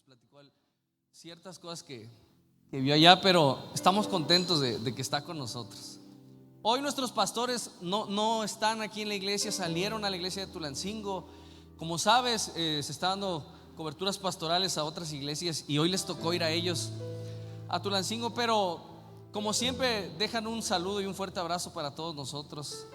platicó ciertas cosas que vio allá, pero estamos contentos de que está con nosotros. Hoy nuestros pastores no están aquí en la iglesia, salieron a la iglesia de Tulancingo. Como sabes, se está dando coberturas pastorales a otras iglesias y hoy les tocó ir a ellos a Tulancingo, pero como siempre dejan un saludo y un fuerte abrazo para todos nosotros.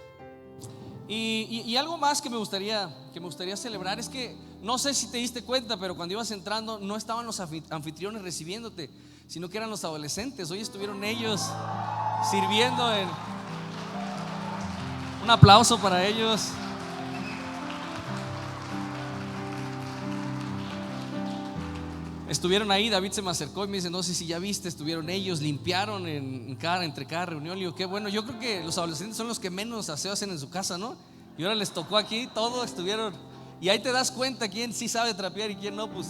Y algo más que me gustaría celebrar es que no sé si te diste cuenta, pero cuando ibas entrando no estaban los anfitriones recibiéndote, sino que eran los adolescentes. Hoy estuvieron ellos sirviendo. Un aplauso para ellos. Estuvieron ahí, David se me acercó y me dice: no sé si ya viste, estuvieron ellos, limpiaron entre cada reunión. Le digo, qué bueno, yo creo que los adolescentes son los que menos aseo hacen en su casa, ¿no? Y ahora les tocó aquí, todos estuvieron. Y ahí te das cuenta quién sí sabe trapear y quién no, pues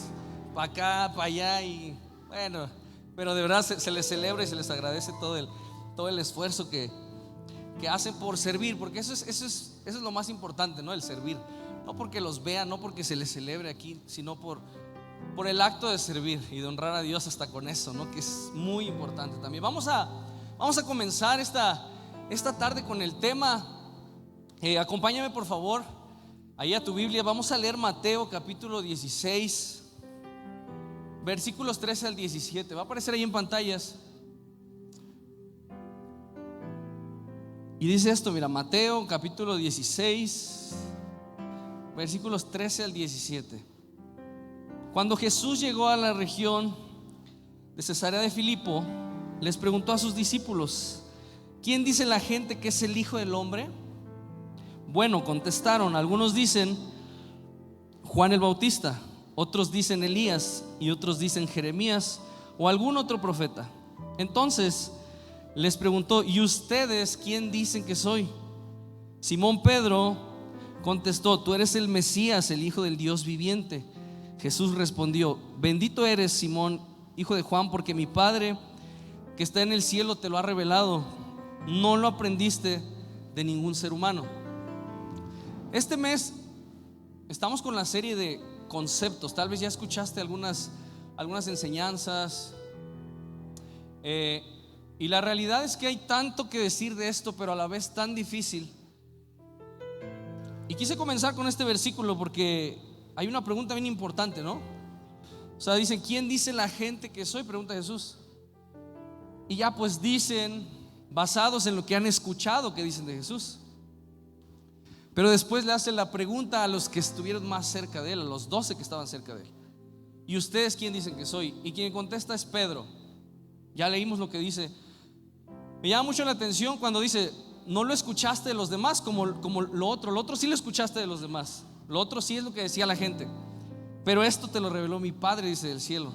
para acá, para allá. Y bueno, pero de verdad se les celebra y se les agradece todo el esfuerzo que hacen por servir, porque eso es lo más importante, ¿no? El servir, no porque los vean, no porque se les celebre aquí, sino por el acto de servir y de honrar a Dios hasta con eso, ¿no? Que es muy importante también. Vamos a comenzar esta tarde con el tema. Acompáñame por favor ahí a tu Biblia. Vamos a leer Mateo capítulo 16, versículos 13 al 17. Va a aparecer ahí en pantallas. Y dice esto, mira, Mateo capítulo 16, versículos 13 al 17. Cuando Jesús llegó a la región de Cesarea de Filipo, les preguntó a sus discípulos: ¿quién dice la gente que es el Hijo del Hombre? Bueno, contestaron, algunos dicen Juan el Bautista, otros dicen Elías y otros dicen Jeremías o algún otro profeta. Entonces les preguntó: ¿y ustedes quién dicen que soy? Simón Pedro contestó: tú eres el Mesías, el Hijo del Dios viviente. Jesús respondió: bendito eres, Simón, hijo de Juan, porque mi Padre que está en el cielo te lo ha revelado. No lo aprendiste de ningún ser humano. Este mes estamos con la serie de conceptos. Tal vez ya escuchaste algunas enseñanzas. Y la realidad es que hay tanto que decir de esto, pero a la vez tan difícil. Y quise comenzar con este versículo porque hay una pregunta bien importante, ¿no? O sea, dicen: ¿quién dice la gente que soy? Pregunta Jesús. Y ya pues dicen, basados en lo que han escuchado que dicen de Jesús. Pero después le hace la pregunta a los que estuvieron más cerca de él, a los 12 que estaban cerca de él: ¿y ustedes quién dicen que soy? Y quien contesta es Pedro. Ya leímos lo que dice. Me llama mucho la atención cuando dice: no lo escuchaste de los demás como lo otro sí lo escuchaste de los demás. Lo otro sí es lo que decía la gente, pero esto te lo reveló mi Padre, dice, del cielo.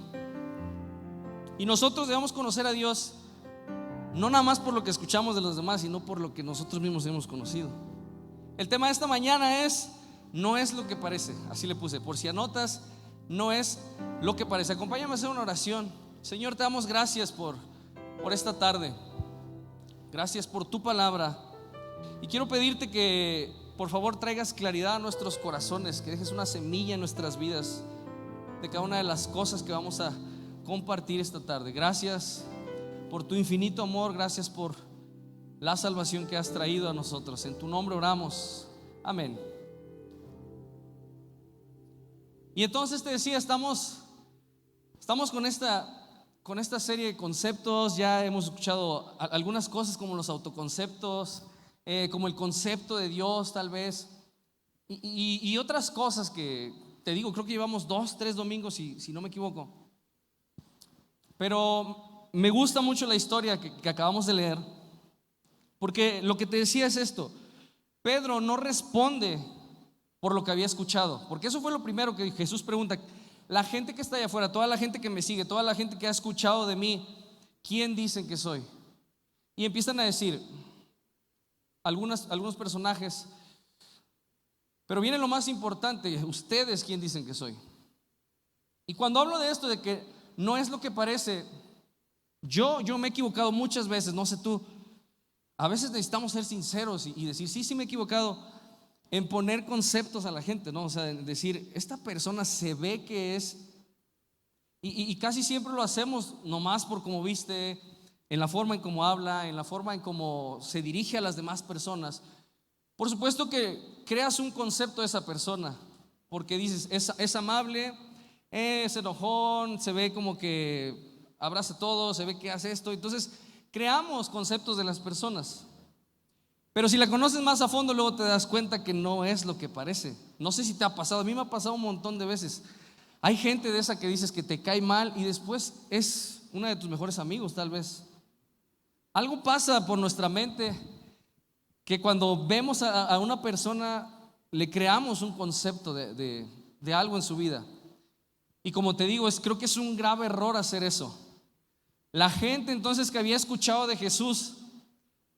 Y nosotros debemos conocer a Dios no nada más por lo que escuchamos de los demás, sino por lo que nosotros mismos hemos conocido. El tema de esta mañana es: no es lo que parece. Así le puse, por si anotas, no es lo que parece. Acompáñame a hacer una oración. Señor, te damos gracias por esta tarde. Gracias por tu palabra. Y quiero pedirte que por favor traigas claridad a nuestros corazones, que dejes una semilla en nuestras vidas de cada una de las cosas que vamos a compartir esta tarde. Gracias por tu infinito amor, gracias por la salvación que has traído a nosotros. En tu nombre oramos, amén. Y entonces te decía, estamos con esta serie de conceptos. Ya hemos escuchado algunas cosas como los autoconceptos, como el concepto de Dios tal vez, y otras cosas que te digo, creo que llevamos 2-3 domingos si no me equivoco. Pero me gusta mucho la historia que acabamos de leer, porque lo que te decía es esto: Pedro no responde por lo que había escuchado, porque eso fue lo primero que Jesús pregunta. La gente que está allá afuera, toda la gente que me sigue, toda la gente que ha escuchado de mí, ¿quién dicen que soy? Y empiezan a decir algunos personajes, pero viene lo más importante: ¿ustedes quién dicen que soy? Y cuando hablo de esto, de que no es lo que parece, yo me he equivocado muchas veces, no sé tú. A veces necesitamos ser sinceros y decir: sí me he equivocado en poner conceptos a la gente, ¿no? O sea, decir, esta persona se ve que es, Y casi siempre lo hacemos nomás por cómo viste, en la forma en cómo habla, en la forma en cómo se dirige a las demás personas. Por supuesto que creas un concepto de esa persona, porque dices, es amable, es enojón, se ve como que abraza todo, se ve que hace esto. Entonces creamos conceptos de las personas. Pero si la conoces más a fondo, luego te das cuenta que no es lo que parece. No sé si te ha pasado, a mí me ha pasado un montón de veces. Hay gente de esa que dices que te cae mal y después es una de tus mejores amigos, tal vez. Algo pasa por nuestra mente que cuando vemos a una persona le creamos un concepto de algo en su vida. Y como te digo, creo que es un grave error hacer eso. La gente entonces que había escuchado de Jesús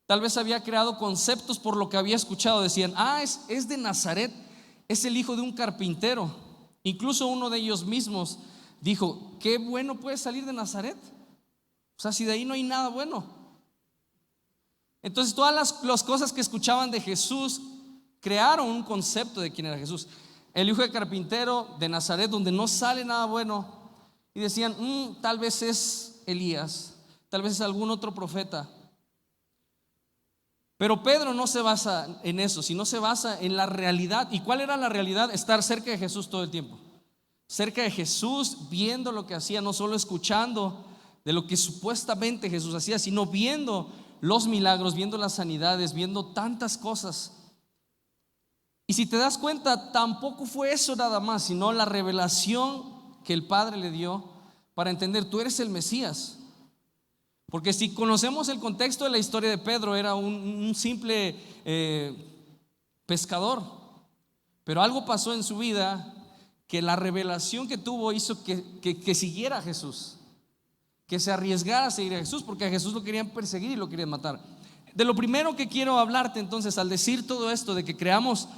tal vez había creado conceptos por lo que había escuchado. Decían, es de Nazaret, es el hijo de un carpintero. Incluso uno de ellos mismos dijo, ¿qué bueno puede salir de Nazaret? O sea, si de ahí no hay nada bueno. Entonces todas las cosas que escuchaban de Jesús crearon un concepto de quién era Jesús. El hijo de carpintero de Nazaret, donde no sale nada bueno. Y decían, tal vez es Elías, tal vez es algún otro profeta. Pero Pedro no se basa en eso, sino se basa en la realidad. ¿Y cuál era la realidad? Estar cerca de Jesús todo el tiempo. Cerca de Jesús, viendo lo que hacía, no solo escuchando de lo que supuestamente Jesús hacía, sino viendo los milagros, viendo las sanidades, viendo tantas cosas. Y si te das cuenta, tampoco fue eso nada más, sino la revelación que el Padre le dio para entender, tú eres el Mesías. Porque si conocemos el contexto de la historia de Pedro, era un simple pescador. Pero algo pasó en su vida que la revelación que tuvo hizo que siguiera a Jesús, que se arriesgara a seguir a Jesús, porque a Jesús lo querían perseguir y lo querían matar. De lo primero que quiero hablarte entonces, al decir todo esto de que creamos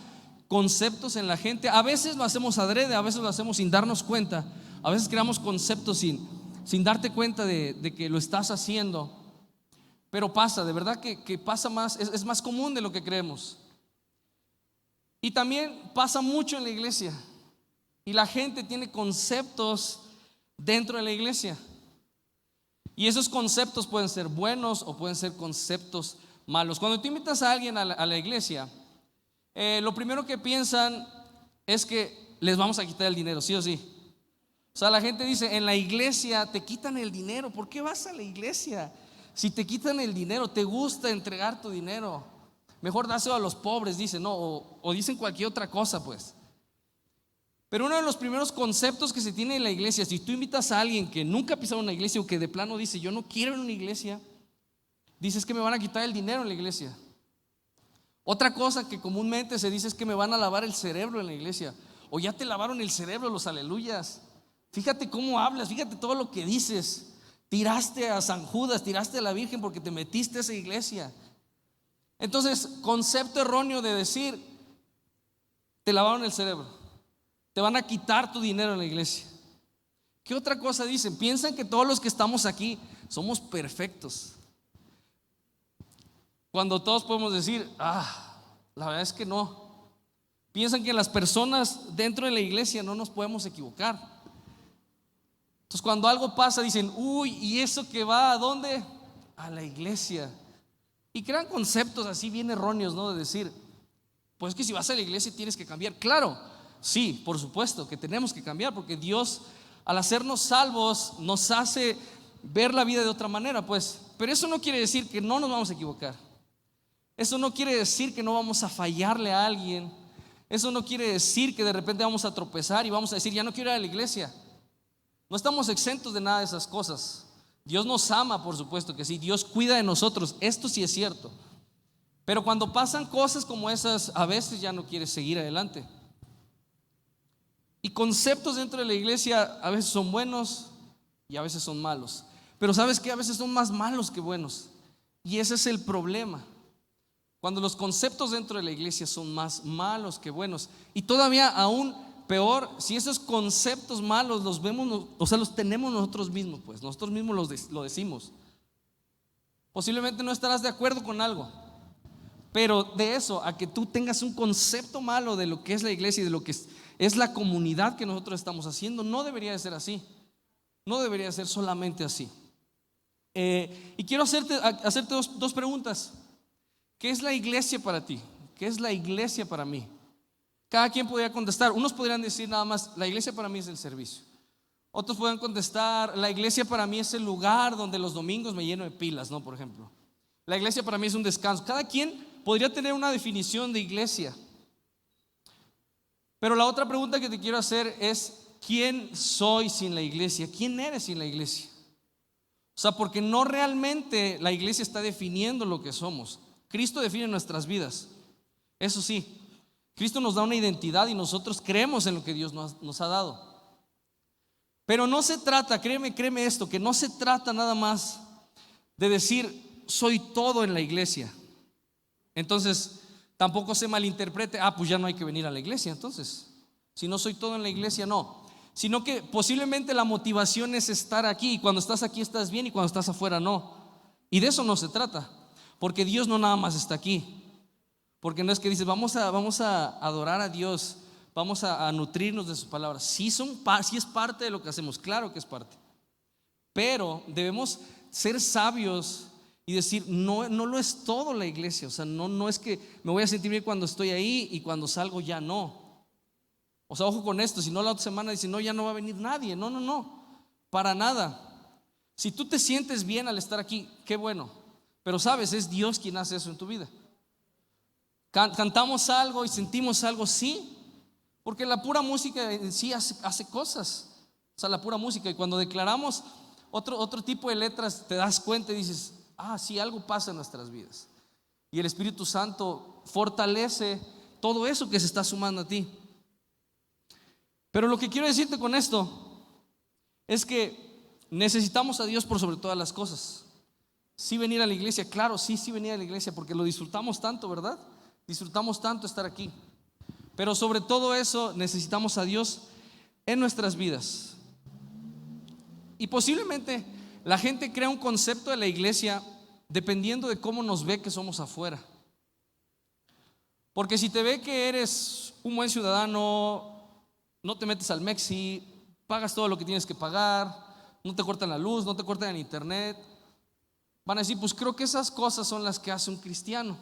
conceptos en la gente, a veces lo hacemos adrede, a veces lo hacemos sin darnos cuenta, a veces creamos conceptos sin darte cuenta de que lo estás haciendo. Pero pasa, de verdad que pasa más, es más común de lo que creemos. Y también pasa mucho en la iglesia. Y la gente tiene conceptos dentro de la iglesia. Y esos conceptos pueden ser buenos o pueden ser conceptos malos. Cuando tú invitas a alguien a la iglesia, lo primero que piensan es que les vamos a quitar el dinero, sí o sí. O sea, la gente dice, en la iglesia te quitan el dinero. ¿Por qué vas a la iglesia? Si te quitan el dinero, te gusta entregar tu dinero, mejor dáselo a los pobres, dicen, no, o dicen cualquier otra cosa, pues. Pero uno de los primeros conceptos que se tiene en la iglesia, si tú invitas a alguien que nunca ha pisado una iglesia o que de plano dice, yo no quiero ir a una iglesia, dices que me van a quitar el dinero en la iglesia. Otra cosa que comúnmente se dice es que me van a lavar el cerebro en la iglesia, o ya te lavaron el cerebro los aleluyas. Fíjate cómo hablas, fíjate todo lo que dices. Tiraste a San Judas, tiraste a la Virgen porque te metiste a esa iglesia. Entonces, concepto erróneo de decir, te lavaron el cerebro, te van a quitar tu dinero en la iglesia. ¿Qué otra cosa dicen? Piensan que todos los que estamos aquí somos perfectos, cuando todos podemos decir, la verdad es que no. Piensan que las personas dentro de la iglesia no nos podemos equivocar. Entonces cuando algo pasa dicen, ¿y eso que va a dónde? A la iglesia. Y crean conceptos así bien erróneos, ¿no? De decir, pues que si vas a la iglesia tienes que cambiar. Claro, sí, por supuesto que tenemos que cambiar, porque Dios al hacernos salvos nos hace ver la vida de otra manera, pues. Pero eso no quiere decir que no nos vamos a equivocar. Eso no quiere decir que no vamos a fallarle a alguien. Eso no quiere decir que de repente vamos a tropezar y vamos a decir, ya no quiero ir a la iglesia. No estamos exentos de nada de esas cosas. Dios nos ama, por supuesto que sí. Dios cuida de nosotros, esto sí es cierto. Pero cuando pasan cosas como esas, a veces ya no quieres seguir adelante. Y conceptos dentro de la iglesia a veces son buenos y a veces son malos. Pero ¿sabes qué? A veces son más malos que buenos. Y ese es el problema. Cuando los conceptos dentro de la iglesia son más malos que buenos. Y todavía aún peor, si esos conceptos malos los vemos, o sea, los tenemos nosotros mismos, pues nosotros mismos lo decimos. Posiblemente no estarás de acuerdo con algo, pero de eso a que tú tengas un concepto malo de lo que es la iglesia y de lo que es la comunidad que nosotros estamos haciendo, no debería de ser así. No debería ser solamente así. Y quiero hacerte dos preguntas. ¿Qué es la iglesia para ti? ¿Qué es la iglesia para mí? Cada quien podría contestar. Unos podrían decir nada más: la iglesia para mí es el servicio. Otros podrían contestar: la iglesia para mí es el lugar donde los domingos me lleno de pilas, ¿no? Por ejemplo, la iglesia para mí es un descanso. Cada quien podría tener una definición de iglesia. Pero la otra pregunta que te quiero hacer es: ¿quién soy sin la iglesia? ¿Quién eres sin la iglesia? O sea, porque no realmente la iglesia está definiendo lo que somos. Cristo define nuestras vidas. Eso sí, Cristo nos da una identidad y nosotros creemos en lo que Dios nos ha dado. Pero no se trata, créeme esto, que no se trata nada más de decir soy todo en la iglesia. Entonces tampoco se malinterprete: pues ya no hay que venir a la iglesia. Entonces, si no soy todo en la iglesia, no. Sino que posiblemente la motivación es estar aquí, y cuando estás aquí estás bien y cuando estás afuera no. Y de eso no se trata, porque Dios no nada más está aquí. Porque no es que dices vamos a adorar a Dios, vamos a nutrirnos de sus palabras. Sí es parte de lo que hacemos, claro que es parte. Pero debemos ser sabios y decir: no lo es todo la iglesia. O sea, no es que me voy a sentir bien cuando estoy ahí y cuando salgo ya no. O sea, ojo con esto: si no, la otra semana dicen no, ya no va a venir nadie. No, para nada. Si tú te sientes bien al estar aquí, qué bueno. Pero sabes, es Dios quien hace eso en tu vida. Cantamos algo y sentimos algo, sí, porque la pura música en sí hace cosas. O sea, la pura música. Y cuando declaramos otro tipo de letras, te das cuenta y dices: sí, algo pasa en nuestras vidas. Y el Espíritu Santo fortalece todo eso que se está sumando a ti. Pero lo que quiero decirte con esto es que necesitamos a Dios por sobre todas las cosas. Sí, venir a la iglesia, claro, sí venir a la iglesia, porque lo disfrutamos tanto, ¿verdad? Disfrutamos tanto estar aquí. Pero sobre todo eso necesitamos a Dios en nuestras vidas. Y posiblemente la gente crea un concepto de la iglesia dependiendo de cómo nos ve que somos afuera. Porque si te ve que eres un buen ciudadano, no te metes al Mexi, pagas todo lo que tienes que pagar, no te cortan la luz, no te cortan el internet, van a decir: pues creo que esas cosas son las que hace un cristiano.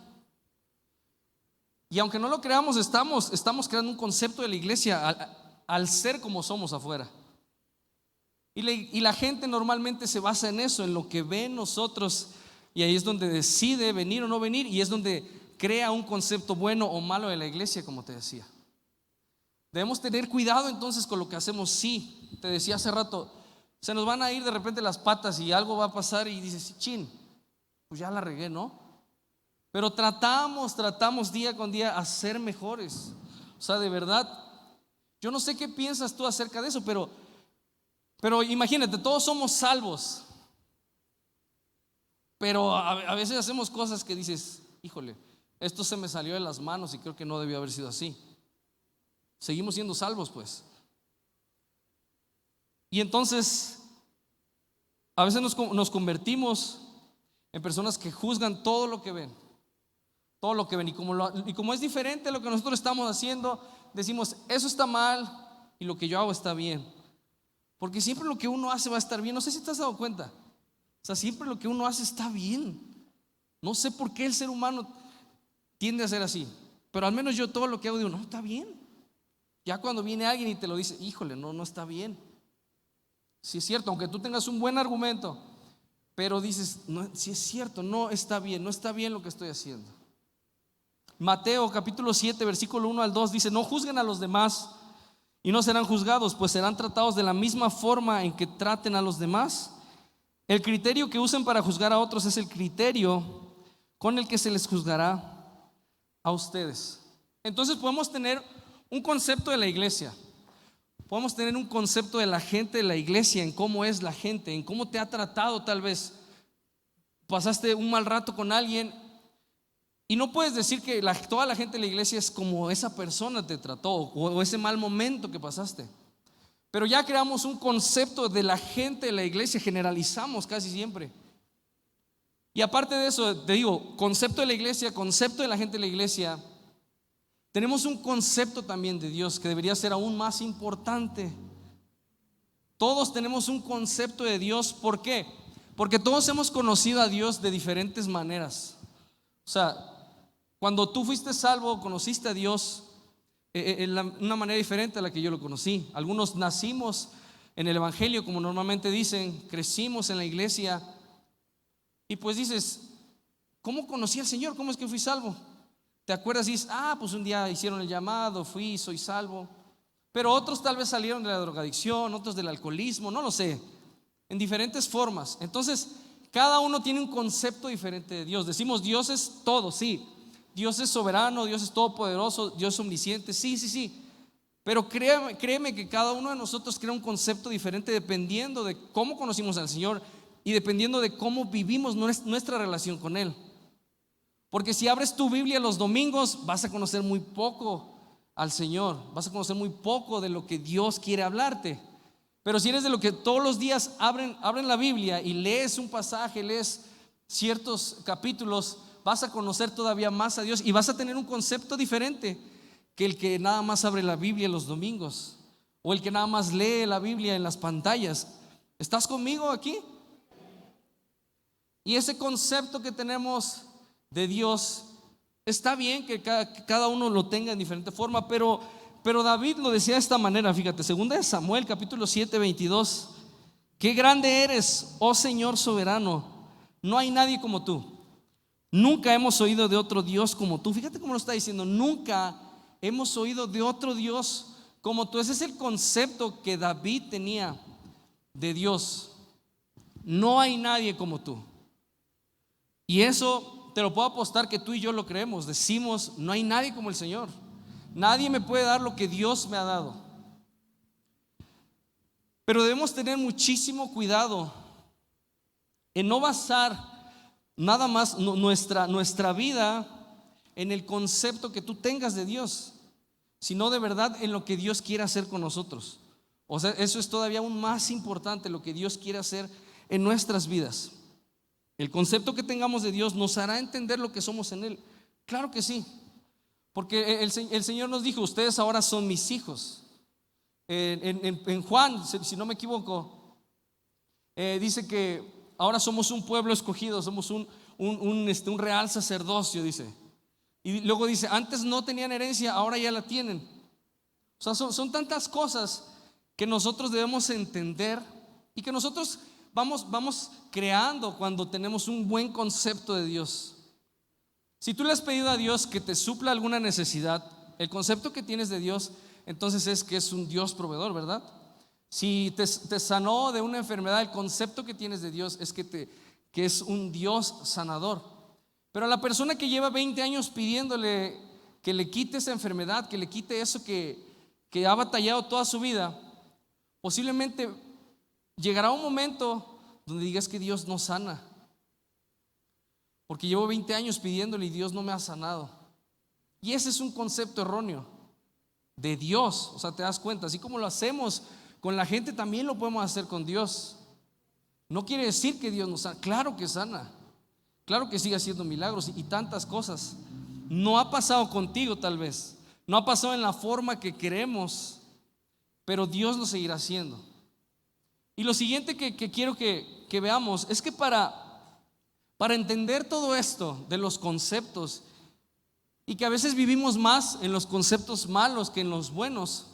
Y aunque no lo creamos, estamos creando un concepto de la iglesia al ser como somos afuera. Y la gente normalmente se basa en eso, en lo que ve en nosotros, y ahí es donde decide venir o no venir, y es donde crea un concepto bueno o malo de la iglesia, como te decía. Debemos tener cuidado entonces con lo que hacemos. Sí, te decía hace rato, se nos van a ir de repente las patas y algo va a pasar y dices: chin, pues ya la regué, ¿no? Pero tratamos día con día a ser mejores. O sea, de verdad, yo no sé qué piensas tú acerca de eso, pero imagínate, todos somos salvos. Pero a veces hacemos cosas que dices: híjole, esto se me salió de las manos y creo que no debió haber sido así. Seguimos siendo salvos, pues. Y entonces a veces nos convertimos en personas que juzgan todo lo que ven. Todo lo que ven. Y como es diferente a lo que nosotros estamos haciendo, decimos: eso está mal y lo que yo hago está bien. Porque siempre lo que uno hace va a estar bien. No sé si te has dado cuenta. O sea, siempre lo que uno hace está bien. No sé por qué el ser humano tiende a ser así, pero al menos yo todo lo que hago digo: no, está bien. Ya cuando viene alguien y te lo dice: híjole, no está bien. Sí es cierto, aunque tú tengas un buen argumento, pero dices: no, sí es cierto, no está bien lo que estoy haciendo. Mateo capítulo 7 versículo 1 al 2 dice: no juzguen a los demás y no serán juzgados, pues serán tratados de la misma forma en que traten a los demás. El criterio que usen para juzgar a otros es el criterio con el que se les juzgará a ustedes. Entonces podemos tener un concepto de la iglesia, podemos tener un concepto de la gente de la iglesia, en cómo es la gente, en cómo te ha tratado. Tal vez pasaste un mal rato con alguien y no puedes decir que toda la gente de la iglesia es como esa persona te trató o ese mal momento que pasaste. Pero ya creamos un concepto de la gente de la iglesia, generalizamos casi siempre. Y aparte de eso, te digo, concepto de la iglesia, concepto de la gente de la iglesia, tenemos un concepto también de Dios que debería ser aún más importante. Todos tenemos un concepto de Dios. ¿Por qué? Porque todos hemos conocido a Dios de diferentes maneras. O sea, cuando tú fuiste salvo, conociste a Dios una manera diferente a la que yo lo conocí. Algunos nacimos en el evangelio, como normalmente dicen, crecimos en la iglesia y pues dices, ¿cómo conocí al Señor? ¿Cómo es que fui salvo? ¿Te acuerdas? Y dices, pues un día hicieron el llamado, fui, soy salvo. Pero otros tal vez salieron de la drogadicción, otros del alcoholismo, no lo sé, en diferentes formas. Entonces, cada uno tiene un concepto diferente de Dios. Decimos, Dios es todo, sí. Dios es soberano, Dios es todopoderoso, Dios es omnisciente, sí. Pero créeme que cada uno de nosotros crea un concepto diferente dependiendo de cómo conocimos al Señor y dependiendo de cómo vivimos nuestra relación con Él. Porque si abres tu Biblia los domingos, vas a conocer muy poco al Señor, vas a conocer muy poco de lo que Dios quiere hablarte. Pero si eres de lo que todos los días abren la Biblia y lees un pasaje, lees ciertos capítulos, vas a conocer todavía más a Dios y vas a tener un concepto diferente que el que nada más abre la Biblia los domingos o el que nada más lee la Biblia en las pantallas. ¿Estás conmigo aquí? Y ese concepto que tenemos de Dios, está bien que cada uno lo tenga en diferente forma, pero David lo decía de esta manera, fíjate, 2 Samuel capítulo 7, 22. Qué grande eres, oh Señor soberano, no hay nadie como tú. Nunca hemos oído de otro Dios como tú. Fíjate cómo lo está diciendo, nunca hemos oído de otro Dios como tú. Ese es el concepto que David tenía de Dios. No hay nadie como tú. Y eso te lo puedo apostar que tú y yo lo creemos. Decimos, no hay nadie como el Señor. Nadie me puede dar lo que Dios me ha dado. Pero debemos tener muchísimo cuidado en no basar nada más nuestra vida en el concepto que tú tengas de Dios, sino de verdad en lo que Dios quiere hacer con nosotros. O sea, eso es todavía aún más importante, lo que Dios quiere hacer en nuestras vidas. El concepto que tengamos de Dios nos hará entender lo que somos en Él. Claro que sí, porque el Señor nos dijo, ustedes ahora son mis hijos. En Juan, si no me equivoco, dice que ahora somos un pueblo escogido, somos un real sacerdocio, dice. Y luego dice, antes no tenían herencia, ahora ya la tienen. O sea, son tantas cosas que nosotros debemos entender y que nosotros vamos creando cuando tenemos un buen concepto de Dios. Si tú le has pedido a Dios que te supla alguna necesidad, el concepto que tienes de Dios entonces es que es un Dios proveedor, ¿verdad? Si te sanó de una enfermedad, el concepto que tienes de Dios es que es un Dios sanador. Pero a la persona que lleva 20 años pidiéndole que le quite esa enfermedad, que le quite eso que ha batallado toda su vida, posiblemente llegará un momento donde digas que Dios no sana, porque llevo 20 años pidiéndole y Dios no me ha sanado. Y ese es un concepto erróneo de Dios. O sea, te das cuenta, así como lo hacemos con la gente, también lo podemos hacer con Dios. No quiere decir que Dios nos sana. Claro que sana, claro que sigue haciendo milagros y tantas cosas. No ha pasado contigo tal vez, no ha pasado en la forma que queremos, pero Dios lo seguirá haciendo. Y lo siguiente que quiero que veamos es que para entender todo esto de los conceptos, y que a veces vivimos más en los conceptos malos que en los buenos,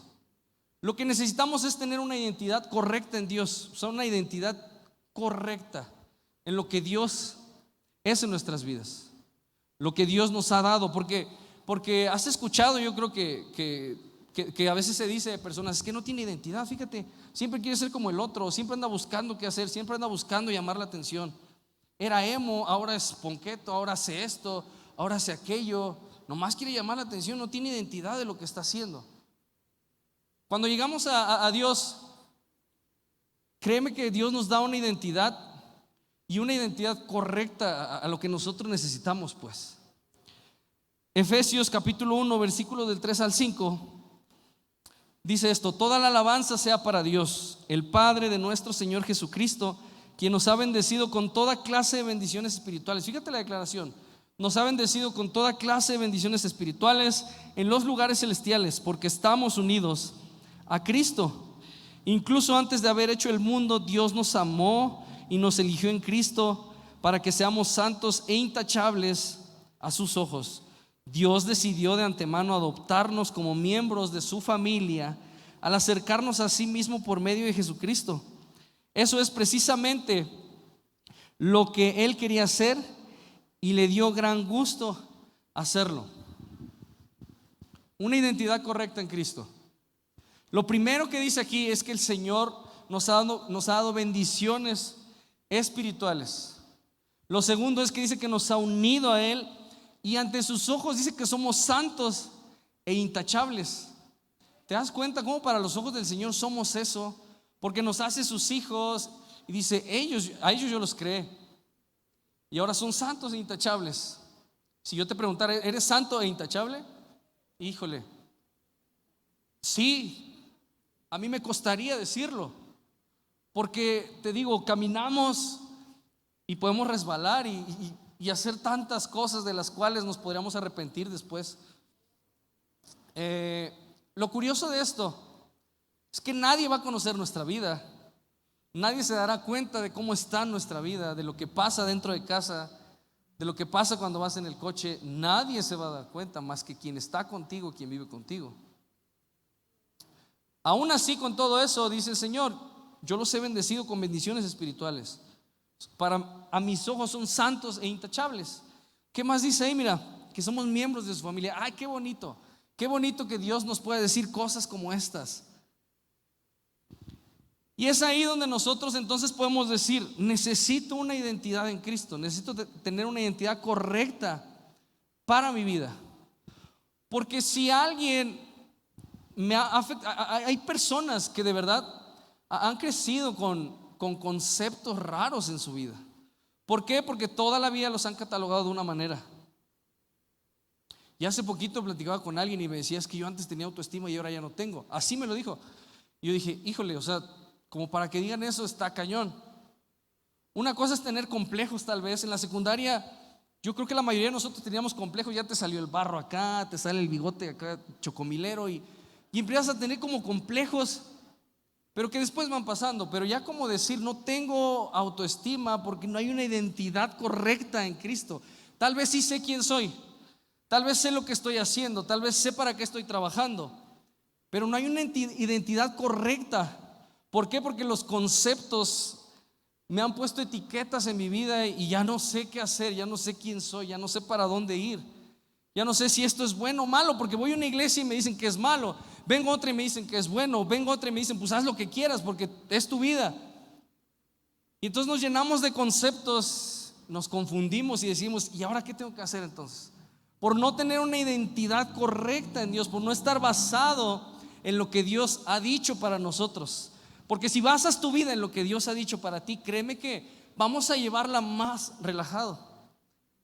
lo que necesitamos es tener una identidad correcta en Dios. O sea, una identidad correcta en lo que Dios es en nuestras vidas, lo que Dios nos ha dado. Porque has escuchado, yo creo que a veces se dice de personas, es que no tiene identidad, fíjate, siempre quiere ser como el otro, siempre anda buscando qué hacer, siempre anda buscando llamar la atención. Era emo, ahora es ponqueto, ahora hace esto, ahora hace aquello. Nomás quiere llamar la atención, no tiene identidad de lo que está haciendo. Cuando llegamos a Dios, créeme que Dios nos da una identidad, y una identidad correcta a lo que nosotros necesitamos, pues. Efesios capítulo 1, versículos del 3 al 5 dice esto: toda la alabanza sea para Dios, el Padre de nuestro Señor Jesucristo, quien nos ha bendecido con toda clase de bendiciones espirituales. Fíjate la declaración: nos ha bendecido con toda clase de bendiciones espirituales en los lugares celestiales, porque estamos unidos a Cristo. Incluso antes de haber hecho el mundo, Dios nos amó y nos eligió en Cristo para que seamos santos e intachables a sus ojos. Dios decidió de antemano adoptarnos como miembros de su familia al acercarnos a sí mismo por medio de Jesucristo. Eso es precisamente lo que Él quería hacer y le dio gran gusto hacerlo. Una identidad correcta en Cristo. Lo primero que dice aquí es que el Señor nos ha dado bendiciones espirituales. Lo segundo es que dice que nos ha unido a Él y ante sus ojos dice que somos santos e intachables. ¿Te das cuenta cómo para los ojos del Señor somos eso? Porque nos hace sus hijos y dice, a ellos yo los creé y ahora son santos e intachables. Si yo te preguntara, ¿eres santo e intachable? Híjole, sí. A mí me costaría decirlo, porque te digo, caminamos y podemos resbalar y hacer tantas cosas de las cuales nos podríamos arrepentir después. Lo curioso de esto es que nadie va a conocer nuestra vida, nadie se dará cuenta de cómo está nuestra vida, de lo que pasa dentro de casa, de lo que pasa cuando vas en el coche. Nadie se va a dar cuenta más que quien está contigo, quien vive contigo. Aún así, con todo eso, dice el Señor, yo los he bendecido con bendiciones espirituales. A mis ojos son santos e intachables. ¿Qué más dice ahí? Mira, que somos miembros de su familia. Ay, qué bonito que Dios nos pueda decir cosas como estas. Y es ahí donde nosotros entonces podemos decir, necesito una identidad en Cristo, necesito tener una identidad correcta para mi vida. Porque si alguien me afecta, hay personas que de verdad han crecido con conceptos raros en su vida. ¿Por qué? Porque toda la vida los han catalogado de una manera. Y hace poquito platicaba con alguien y me decía, es que yo antes tenía autoestima y ahora ya no tengo. Así me lo dijo. Y yo dije, híjole, o sea, como para que digan eso está cañón. Una cosa es tener complejos tal vez. En la secundaria yo creo que la mayoría de nosotros teníamos complejos. Ya te salió el barro acá, te sale el bigote acá chocomilero y empiezas a tener como complejos, pero que después van pasando. Pero ya como decir, no tengo autoestima porque no hay una identidad correcta en Cristo. Tal vez sí sé quién soy, tal vez sé lo que estoy haciendo, tal vez sé para qué estoy trabajando, pero no hay una identidad correcta. ¿Por qué? Porque los conceptos me han puesto etiquetas en mi vida y ya no sé qué hacer, ya no sé quién soy, ya no sé para dónde ir, ya no sé si esto es bueno o malo, porque voy a una iglesia y me dicen que es malo, vengo a otra y me dicen que es bueno, vengo a otra y me dicen pues haz lo que quieras porque es tu vida. Y entonces nos llenamos de conceptos, nos confundimos y decimos, ¿y ahora qué tengo que hacer entonces? Por no tener una identidad correcta en Dios, por no estar basado en lo que Dios ha dicho para nosotros. Porque si basas tu vida en lo que Dios ha dicho para ti, créeme que vamos a llevarla más relajado.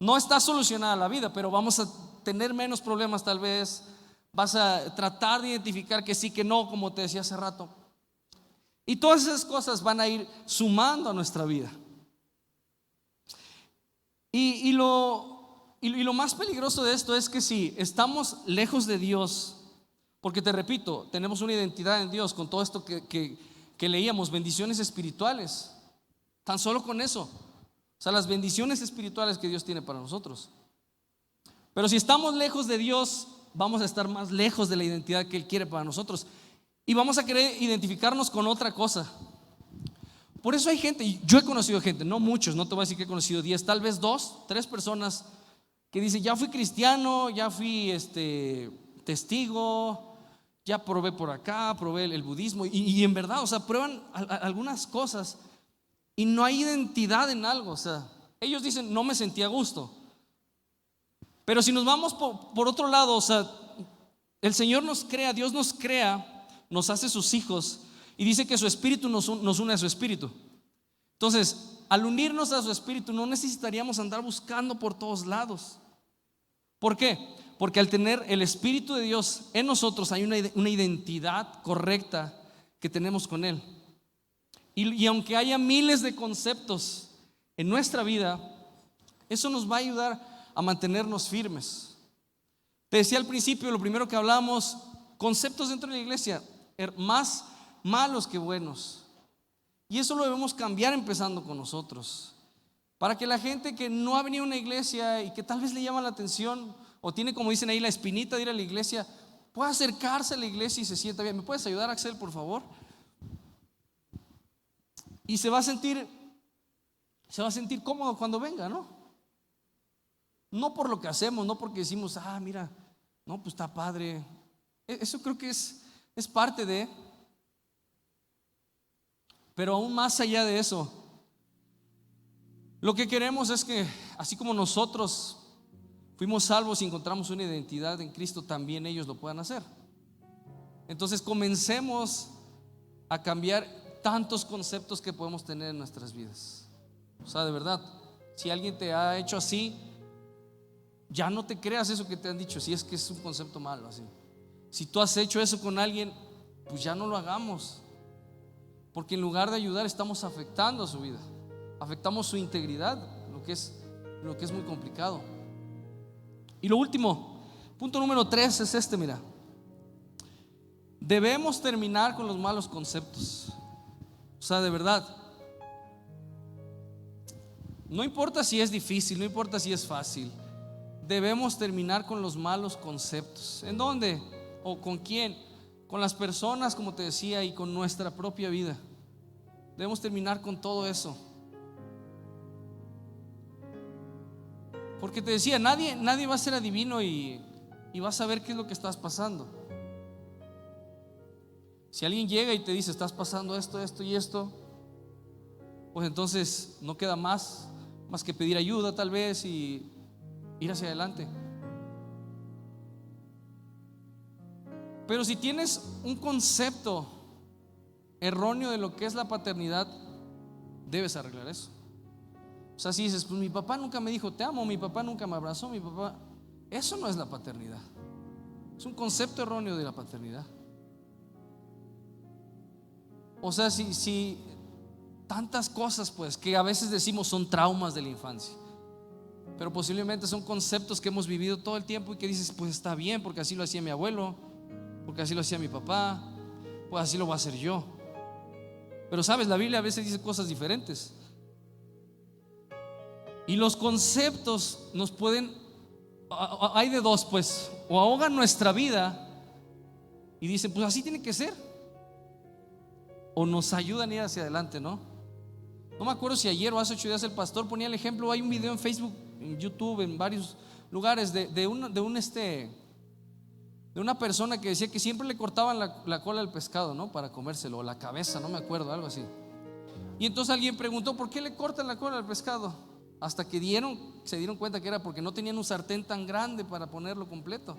No está solucionada la vida, pero vamos a tener menos problemas tal vez. Vas a tratar de identificar que sí, que no, como te decía hace rato. Y todas esas cosas van a ir sumando a nuestra vida. Y lo más peligroso de esto es que si estamos lejos de Dios, porque te repito, tenemos una identidad en Dios con todo esto que leíamos, bendiciones espirituales, tan solo con eso, o sea, las bendiciones espirituales que Dios tiene para nosotros. Pero si estamos lejos de Dios, vamos a estar más lejos de la identidad que Él quiere para nosotros y vamos a querer identificarnos con otra cosa. Por eso hay gente, y yo he conocido gente, no muchos, no te voy a decir que he conocido 10, tal vez 2, 3 personas que dicen, ya fui cristiano, ya fui testigo, ya probé por acá, probé el budismo y en verdad, o sea, prueban algunas cosas y no hay identidad en algo. O sea, ellos dicen, no me sentí a gusto. Pero si nos vamos por otro lado, o sea, el Señor nos crea, Dios nos crea, nos hace sus hijos y dice que su espíritu nos une a su espíritu. Entonces, al unirnos a su espíritu no necesitaríamos andar buscando por todos lados. ¿Por qué? Porque al tener el Espíritu de Dios en nosotros hay una identidad correcta que tenemos con Él. Y aunque haya miles de conceptos en nuestra vida, eso nos va a ayudar a mantenernos firmes. Te decía al principio, lo primero que hablamos, conceptos dentro de la iglesia, más malos que buenos. Y eso lo debemos cambiar empezando con nosotros. Para que la gente que no ha venido a una iglesia y que tal vez le llama la atención o tiene, como dicen ahí, la espinita de ir a la iglesia, pueda acercarse a la iglesia y se sienta bien. ¿Me puedes ayudar, Axel, por favor? Y se va a sentir cómodo cuando venga, ¿no? No por lo que hacemos, no porque decimos, mira, no, pues está padre. Eso creo que es parte de. Pero aún más allá de eso, lo que queremos es que así como nosotros fuimos salvos y encontramos una identidad en Cristo, también ellos lo puedan hacer. Entonces comencemos a cambiar tantos conceptos que podemos tener en nuestras vidas. O sea, de verdad, si alguien te ha hecho así, ya no te creas eso que te han dicho, si es que es un concepto malo así. Si tú has hecho eso con alguien, pues ya no lo hagamos. Porque en lugar de ayudar estamos afectando a su vida, afectamos su integridad, lo que es muy complicado. Y lo último, punto número 3 es este, mira. Debemos terminar con los malos conceptos. O sea, de verdad, no importa si es difícil, no importa si es fácil, debemos terminar con los malos conceptos. ¿En dónde? ¿O con quién? Con las personas, como te decía, y con nuestra propia vida. Debemos terminar con todo eso. Porque te decía, nadie va a ser adivino y va a saber qué es lo que estás pasando. Si alguien llega y te dice, estás pasando esto, esto y esto, pues entonces no queda más que pedir ayuda tal vez y ir hacia adelante. Pero si tienes un concepto erróneo de lo que es la paternidad, debes arreglar eso. O sea, si dices, pues mi papá nunca me dijo te amo, mi papá nunca me abrazó, eso no es la paternidad. Es un concepto erróneo de la paternidad. O sea, si tantas cosas pues que a veces decimos son traumas de la infancia, pero posiblemente son conceptos que hemos vivido todo el tiempo y que dices, pues está bien, porque así lo hacía mi abuelo, porque así lo hacía mi papá, pues así lo voy a hacer yo. Pero sabes, la Biblia a veces dice cosas diferentes. Y los conceptos nos pueden, hay de dos pues, o ahogan nuestra vida y dicen, pues así tiene que ser, o nos ayudan a ir hacia adelante, ¿no? No me acuerdo si ayer o hace 8 días el pastor ponía el ejemplo. Hay un video en Facebook, en YouTube, en varios lugares de una persona que decía que siempre le cortaban la cola al pescado, ¿no? Para comérselo, o la cabeza, no me acuerdo, algo así. Y entonces alguien preguntó, ¿por qué le cortan la cola al pescado? Hasta que se dieron cuenta que era porque no tenían un sartén tan grande para ponerlo completo.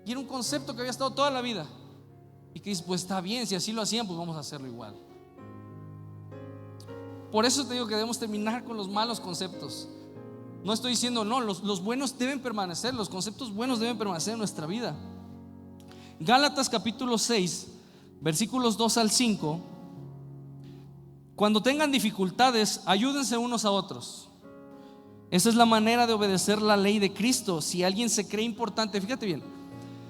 Y era un concepto que había estado toda la vida. Y que dice, pues está bien, si así lo hacían, pues vamos a hacerlo igual. Por eso te digo que debemos terminar con los malos conceptos. No estoy diciendo no, los buenos deben permanecer, los conceptos buenos deben permanecer en nuestra vida. Gálatas capítulo 6, versículos 2 al 5. Cuando tengan dificultades, ayúdense unos a otros. Esa es la manera de obedecer la ley de Cristo. Si alguien se cree importante, fíjate bien,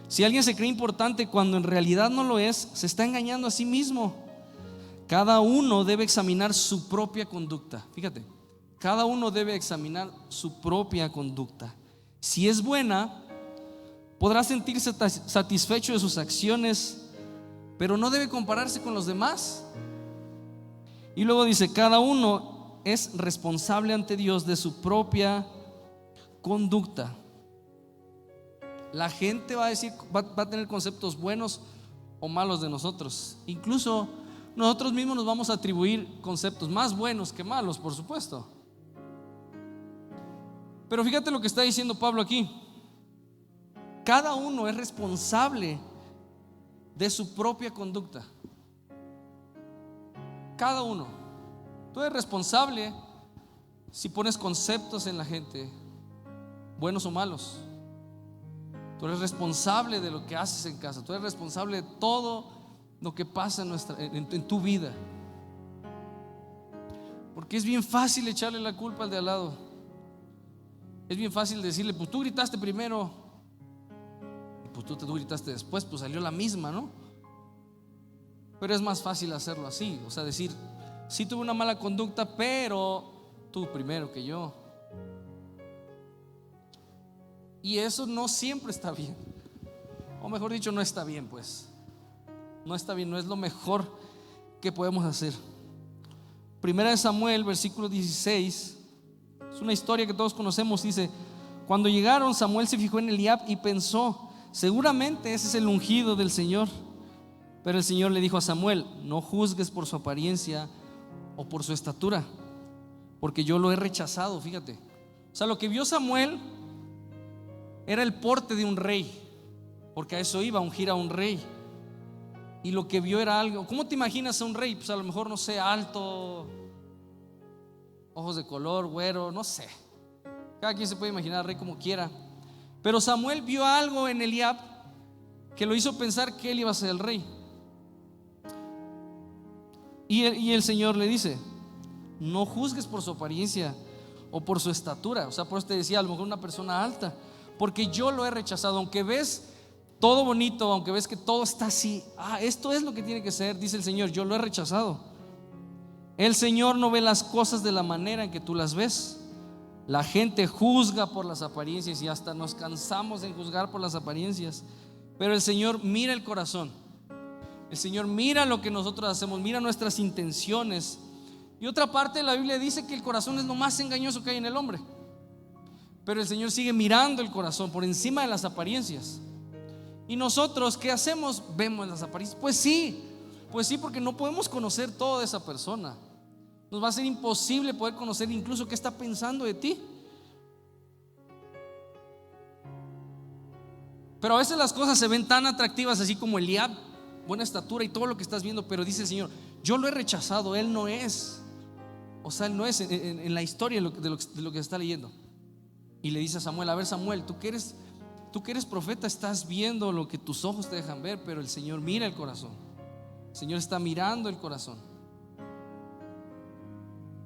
si alguien se cree importante cuando en realidad no lo es, se está engañando a sí mismo. Cada uno debe examinar su propia conducta. Fíjate, cada uno debe examinar su propia conducta. Si es buena, podrá sentirse satisfecho de sus acciones, pero no debe compararse con los demás. Y luego dice, cada uno es responsable ante Dios de su propia conducta. La gente va a decir, va a tener conceptos buenos o malos de nosotros. Incluso nosotros mismos nos vamos a atribuir conceptos más buenos que malos, por supuesto. Pero fíjate lo que está diciendo Pablo aquí. Cada uno es responsable de su propia conducta. Cada uno. Tú eres responsable si pones conceptos en la gente, buenos o malos. Tú eres responsable de lo que haces en casa. Tú eres responsable de todo lo que pasa en tu vida. Porque es bien fácil echarle la culpa al de al lado. Es bien fácil decirle, pues tú gritaste primero, y pues tú gritaste después, pues salió la misma, ¿no? Pero es más fácil hacerlo así, o sea, decir, sí tuve una mala conducta, pero tú primero que yo. Y eso no siempre está bien, o mejor dicho, no está bien, pues. No está bien, no es lo mejor que podemos hacer. Primera de Samuel, versículo 16, es una historia que todos conocemos. Dice: cuando llegaron, Samuel se fijó en Eliab y pensó: seguramente ese es el ungido del Señor. Pero el Señor le dijo a Samuel: no juzgues por su apariencia o por su estatura, porque yo lo he rechazado. Fíjate, o sea, lo que vio Samuel era el porte de un rey, porque a eso iba, a ungir a un rey. Y lo que vio era algo. ¿Cómo te imaginas a un rey? Pues a lo mejor, no sé, alto, ojos de color, güero, no sé. Cada quien se puede imaginar al rey como quiera. Pero Samuel vio algo en Eliab que lo hizo pensar que él iba a ser el rey. Y el Señor le dice: no juzgues por su apariencia o por su estatura. O sea, por eso te decía, a lo mejor una persona alta, porque yo lo he rechazado. Aunque ves todo bonito, aunque ves que todo está así, esto es lo que tiene que ser, dice el Señor, yo lo he rechazado. El Señor no ve las cosas de la manera en que tú las ves. La gente juzga por las apariencias y hasta nos cansamos en juzgar por las apariencias, pero el Señor mira el corazón. El Señor mira lo que nosotros hacemos, mira nuestras intenciones. Y otra parte de la Biblia dice que el corazón es lo más engañoso que hay en el hombre, pero el Señor sigue mirando el corazón por encima de las apariencias. Y nosotros, ¿qué hacemos? Vemos las apariencias. Pues sí, porque no podemos conocer toda esa persona. Nos va a ser imposible poder conocer incluso qué está pensando de ti. Pero a veces las cosas se ven tan atractivas, así como Eliab, buena estatura y todo lo que estás viendo, pero dice el Señor: yo lo he rechazado, él no es. O sea, él no es en la historia de lo que se está leyendo. Y le dice a Samuel: a ver, Samuel, tú que eres profeta, estás viendo lo que tus ojos te dejan ver, pero el Señor mira el corazón. El Señor está mirando el corazón.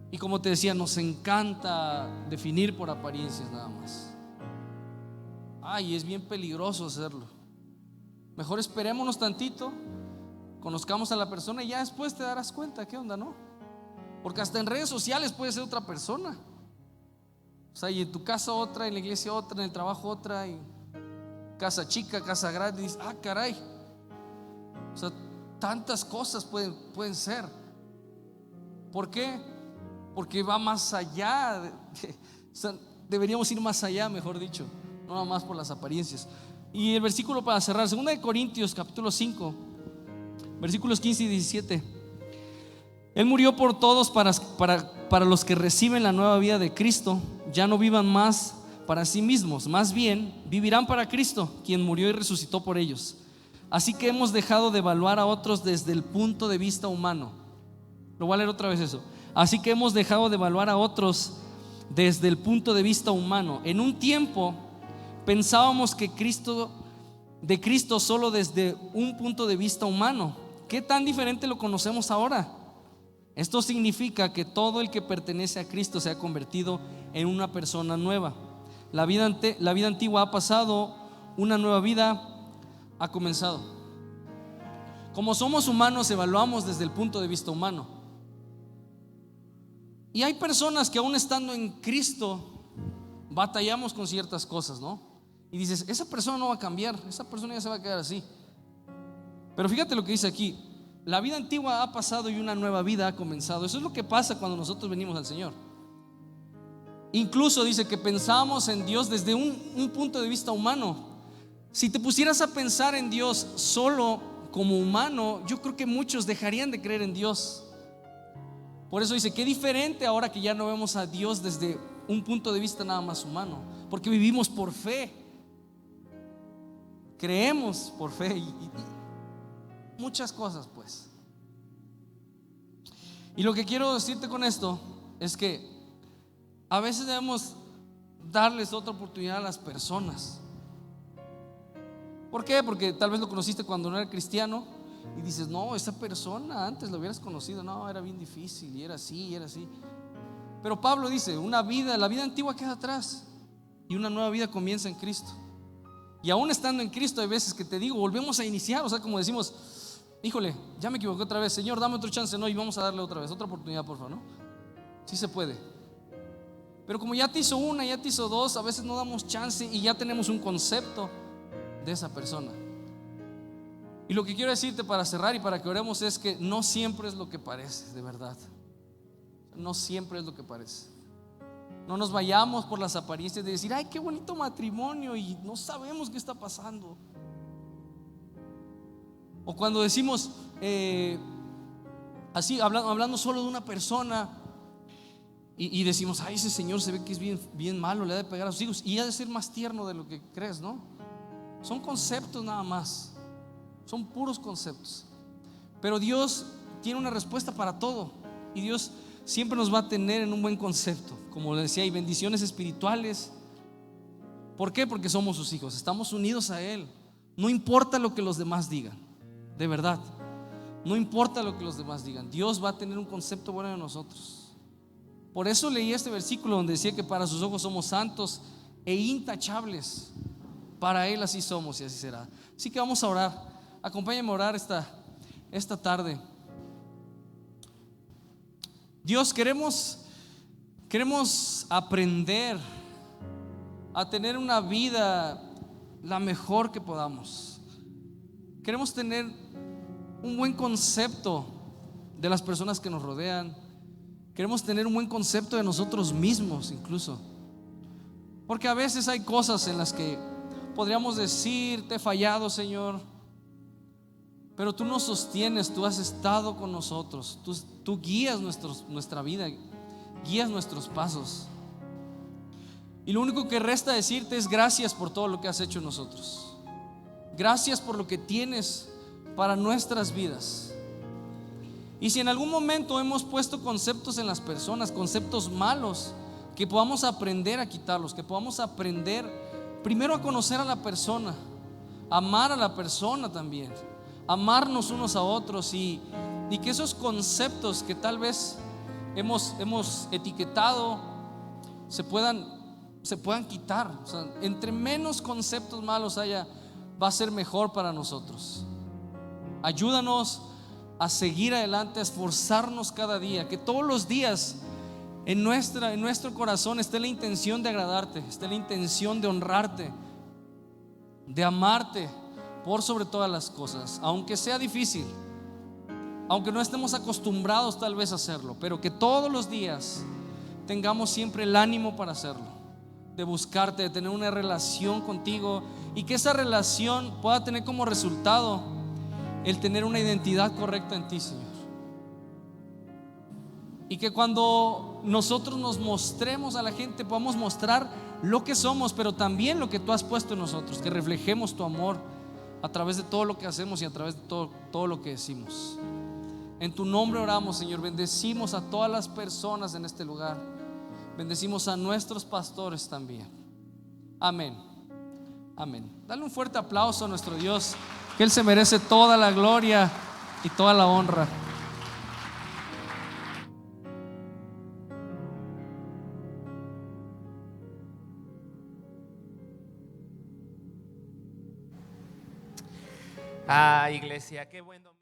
Y como te decía, nos encanta definir por apariencias nada más. Es bien peligroso hacerlo. Mejor esperémonos tantito, conozcamos a la persona y ya después te darás cuenta qué onda, ¿no? Porque hasta en redes sociales puede ser otra persona. O sea, y en tu casa otra, en la iglesia otra, en el trabajo otra, y casa chica, casa grande, y dices: caray. O sea, tantas cosas pueden ser. ¿Por qué? Porque va más allá. O sea, deberíamos ir más allá, mejor dicho, no nada más por las apariencias. Y el versículo para cerrar, 2 de Corintios capítulo 5, versículos 15 y 17. Él murió por todos para los que reciben la nueva vida de Cristo. Ya no vivan más para sí mismos, más bien vivirán para Cristo, quien murió y resucitó por ellos. Así que hemos dejado de evaluar a otros desde el punto de vista humano. Lo voy a leer otra vez eso. Así que hemos dejado de evaluar a otros desde el punto de vista humano. En un tiempo pensábamos que de Cristo solo desde un punto de vista humano. ¿Qué tan diferente lo conocemos ahora? Esto significa que todo el que pertenece a Cristo se ha convertido en una persona nueva. La vida antigua ha pasado, una nueva vida ha comenzado. Como somos humanos, evaluamos desde el punto de vista humano. Y hay personas que aún estando en Cristo batallamos con ciertas cosas, ¿no? Y dices: esa persona no va a cambiar, esa persona ya se va a quedar así. Pero fíjate lo que dice aquí: la vida antigua ha pasado y una nueva vida ha comenzado. Eso es lo que pasa cuando nosotros venimos al Señor. Incluso dice que pensamos en Dios desde un punto de vista humano. Si te pusieras a pensar en Dios solo como humano, yo creo que muchos dejarían de creer en Dios. Por eso dice: qué diferente ahora que ya no vemos a Dios desde un punto de vista nada más humano, porque vivimos por fe, creemos por fe y muchas cosas, pues. Y lo que quiero decirte con esto es que a veces debemos darles otra oportunidad a las personas. ¿Por qué? Porque tal vez lo conociste cuando no era cristiano y dices: no, esa persona antes lo hubieras conocido, no, era bien difícil y era así y era así. Pero Pablo dice: la vida antigua queda atrás y una nueva vida comienza en Cristo. Y aún estando en Cristo hay veces que te digo, volvemos a iniciar. O sea, como decimos, híjole, ya me equivoqué otra vez, Señor, dame otro chance, no, y vamos a darle otra vez, otra oportunidad, por favor, ¿no? Sí se puede. Pero como ya te hizo una, ya te hizo dos, a veces no damos chance y ya tenemos un concepto de esa persona. Y lo que quiero decirte para cerrar y para que oremos es que no siempre es lo que parece, de verdad. No siempre es lo que parece. No nos vayamos por las apariencias de decir, ay, qué bonito matrimonio, y no sabemos qué está pasando. O cuando decimos así, hablando solo de una persona, y decimos, ay, ese señor se ve que es bien malo, le ha de pegar a sus hijos, y ha de ser más tierno de lo que crees, ¿no? Son conceptos nada más. Son puros conceptos. Pero Dios tiene una respuesta para todo. Y Dios siempre nos va a tener en un buen concepto. Como le decía, hay bendiciones espirituales. ¿Por qué? Porque somos sus hijos. Estamos unidos a Él. No importa lo que los demás digan. De verdad. No importa lo que los demás digan. Dios va a tener un concepto bueno de nosotros. Por eso leí este versículo donde decía que para sus ojos somos santos e intachables. Para Él así somos y así será. Así que vamos a orar. Acompáñame a orar esta tarde. Dios, queremos aprender a tener una vida la mejor que podamos. Queremos tener un buen concepto de las personas que nos rodean. Queremos tener un buen concepto de nosotros mismos incluso. Porque a veces hay cosas en las que podríamos decir, te he fallado, Señor. Pero tú nos sostienes, tú has estado con nosotros, tú guías nuestra vida, guías nuestros pasos. Y lo único que resta decirte es gracias por todo lo que has hecho en nosotros. Gracias por lo que tienes para nuestras vidas. Y si en algún momento hemos puesto conceptos en las personas, conceptos malos, que podamos aprender a quitarlos, que podamos aprender primero a conocer a la persona, amar a la persona también, amarnos unos a otros, y que esos conceptos que tal vez hemos etiquetado se puedan quitar. O sea, entre menos conceptos malos haya, va a ser mejor para nosotros. Ayúdanos a seguir adelante, a esforzarnos cada día, que todos los días en nuestro corazón esté la intención de agradarte, esté la intención de honrarte, de amarte por sobre todas las cosas, aunque sea difícil, aunque no estemos acostumbrados tal vez a hacerlo, pero que todos los días tengamos siempre el ánimo para hacerlo, de buscarte, de tener una relación contigo, y que esa relación pueda tener como resultado el tener una identidad correcta en ti, Señor. Y que cuando nosotros nos mostremos a la gente, podamos mostrar lo que somos, pero también lo que tú has puesto en nosotros, que reflejemos tu amor a través de todo lo que hacemos y a través de todo lo que decimos. En tu nombre oramos, Señor. Bendecimos a todas las personas en este lugar. Bendecimos a nuestros pastores también. Amén. Amén. Dale un fuerte aplauso a nuestro Dios, que Él se merece toda la gloria y toda la honra. Iglesia, qué bueno.